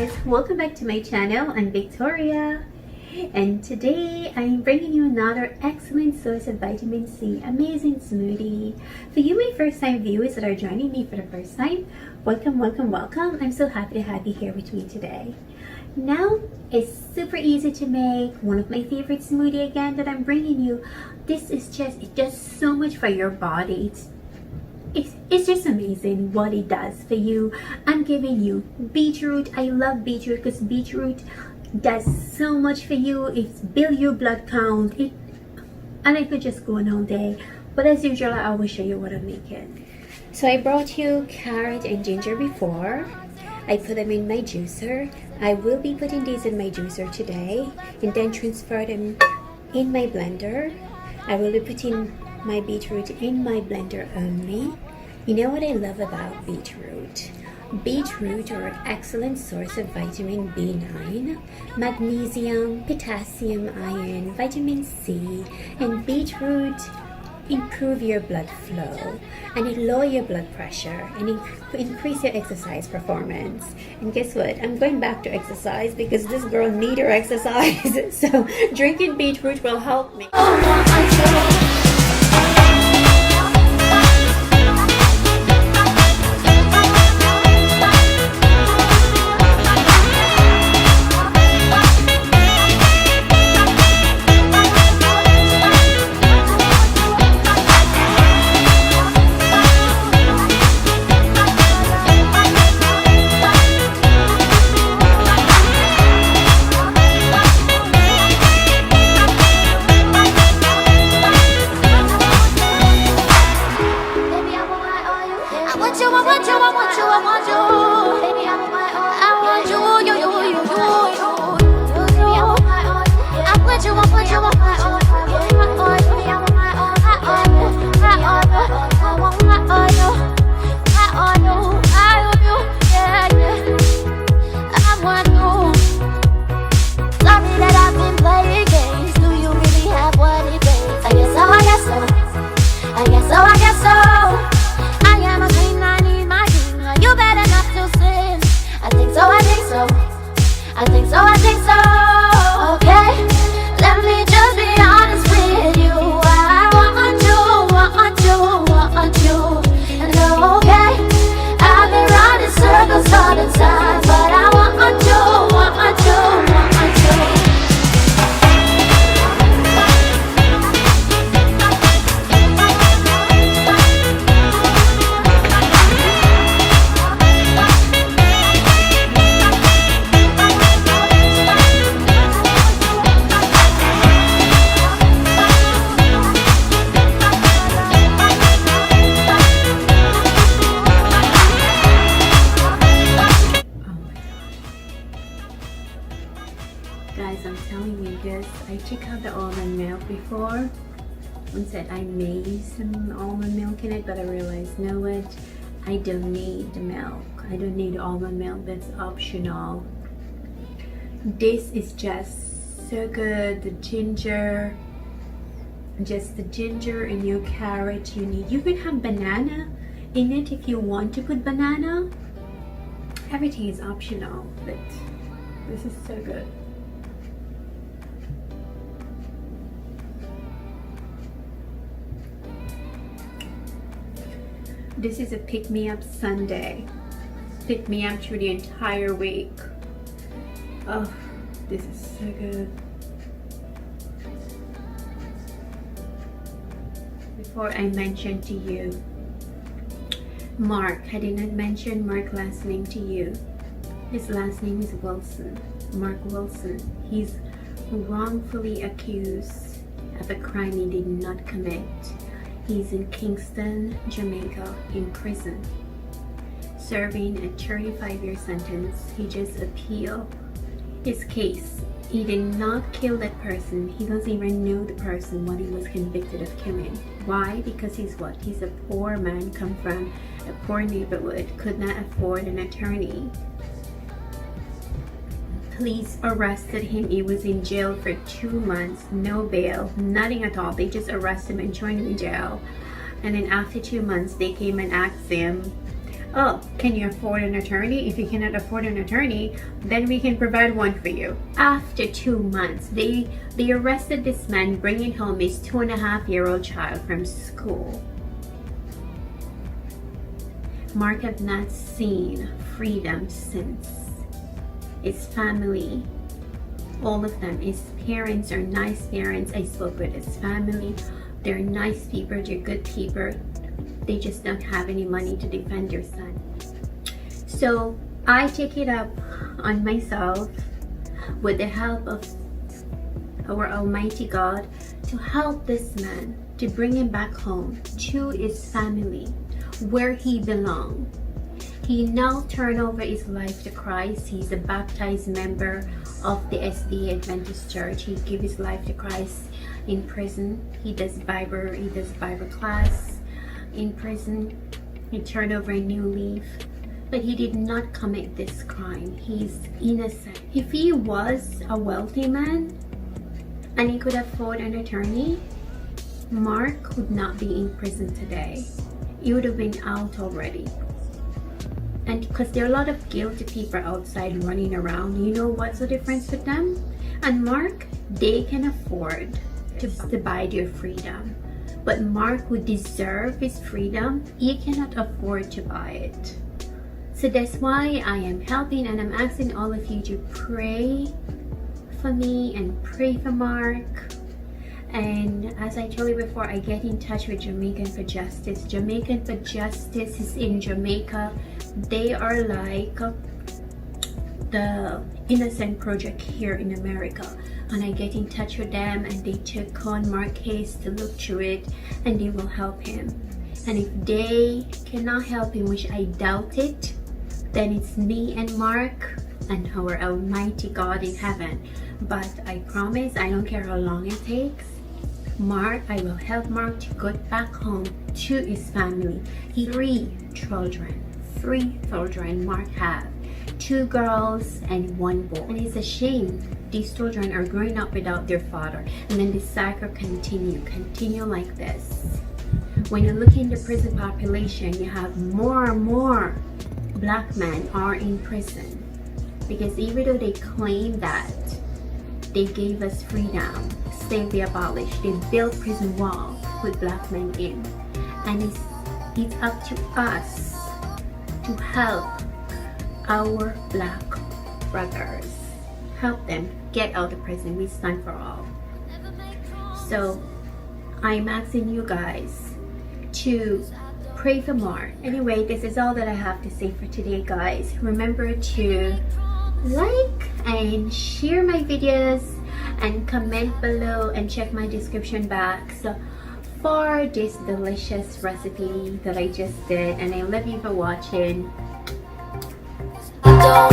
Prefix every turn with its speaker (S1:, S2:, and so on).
S1: guys, welcome back to my channel. I'm Victoria, and today I'm bringing you another excellent source of vitamin C, amazing smoothie. For you, my first time viewers that are joining me for the first time, welcome. I'm so happy to have you here with me today. Now, it's super easy to make, one of my favorite smoothie again that I'm bringing you. This is it does so much for your body. It's just amazing what it does for you. I'm giving you beetroot. I love beetroot because beetroot does so much for you. It's build your blood count. And I could just go on all day, but as usual, I will show you what I'm making. So I brought you carrot and ginger before. I put them in my juicer. I will be putting these in my juicer today and then transfer them in my blender. I will be putting my beetroot in my blender only. You know what I love about beetroot? Beetroot are an excellent source of vitamin B9, magnesium, potassium, iron, vitamin C, and beetroot improve your blood flow and it lower your blood pressure and increase your exercise performance. And guess what? I'm going back to exercise because this girl needs her exercise. So drinking beetroot will help me.
S2: I think so. Okay, let me just be honest with you. I want you, and okay, I've been running circles all the time, but I want you.
S1: Guys, I'm telling you this, I took out the almond milk before. One said I made some almond milk in it, but I realized, no what? I don't need the milk. I don't need almond milk, that's optional. This is just so good. The ginger, just the ginger and your carrot you need. You can have banana in it if you want to put banana. Everything is optional, but this is so good. This is a pick-me-up Sunday. Pick me up through the entire week. Oh, this is so good. Before I mentioned to you, Mark, I did not mention Mark's last name to you. His last name is Wilson. Mark Wilson. He's wrongfully accused of a crime he did not commit. He's in Kingston, Jamaica, in prison, serving a 35-year sentence. He just appealed his case. He did not kill that person. He doesn't even know the person what he was convicted of killing. Why? Because he's what? He's a poor man, come from a poor neighborhood, could not afford an attorney. Police arrested him. He was in jail for 2 months, no bail, nothing at all. They just arrested him and thrown him in jail. And then after 2 months, they came and asked him, oh, can you afford an attorney? If you cannot afford an attorney, then we can provide one for you. After 2 months, they arrested this man bringing home his 2.5-year-old child from school. Mark have not seen freedom since. His family, all of them, his parents are nice parents. I spoke with his family. They're nice people, they're good people. They just don't have any money to defend their son. So I take it up on myself with the help of our Almighty God to help this man, to bring him back home to his family where he belongs. He now turned over his life to Christ. He's a baptized member of the SDA Adventist Church. He gave his life to Christ in prison. He does Bible class in prison. He turned over a new leaf. But he did not commit this crime. He's innocent. If he was a wealthy man and he could afford an attorney, Mark would not be in prison today. He would have been out already. And because there are a lot of guilty people outside running around, you know what's the difference with them? And Mark, they can afford to buy their freedom. But Mark, who deserves his freedom, he cannot afford to buy it. So that's why I am helping, and I'm asking all of you to pray for me and pray for Mark. And as I told you before, I get in touch with Jamaican for Justice. Jamaican for Justice is in Jamaica. They are like the Innocent Project here in America. And I get in touch with them, and they took on Mark's case to look through it, and they will help him. And if they cannot help him, which I doubt it, then it's me and Mark and our Almighty God in heaven. But I promise, I don't care how long it takes, I will help Mark to go back home to his family. Three children Mark have. 2 girls and 1 boy. And it's a shame these children are growing up without their father. And then the cycle continue like this. When you look in the prison population, you have more and more black men are in prison. Because even though they claim that they gave us freedom, slavery abolished, they built prison walls with black men in. And it's up to us to help our black brothers. Help them get out of prison. We stand for all. So I'm asking you guys to pray for Mark. Anyway, this is all that I have to say for today, guys. Remember to like and share my videos and comment below and check my description box for this delicious recipe that I just did. And I love you for watching.
S2: Don't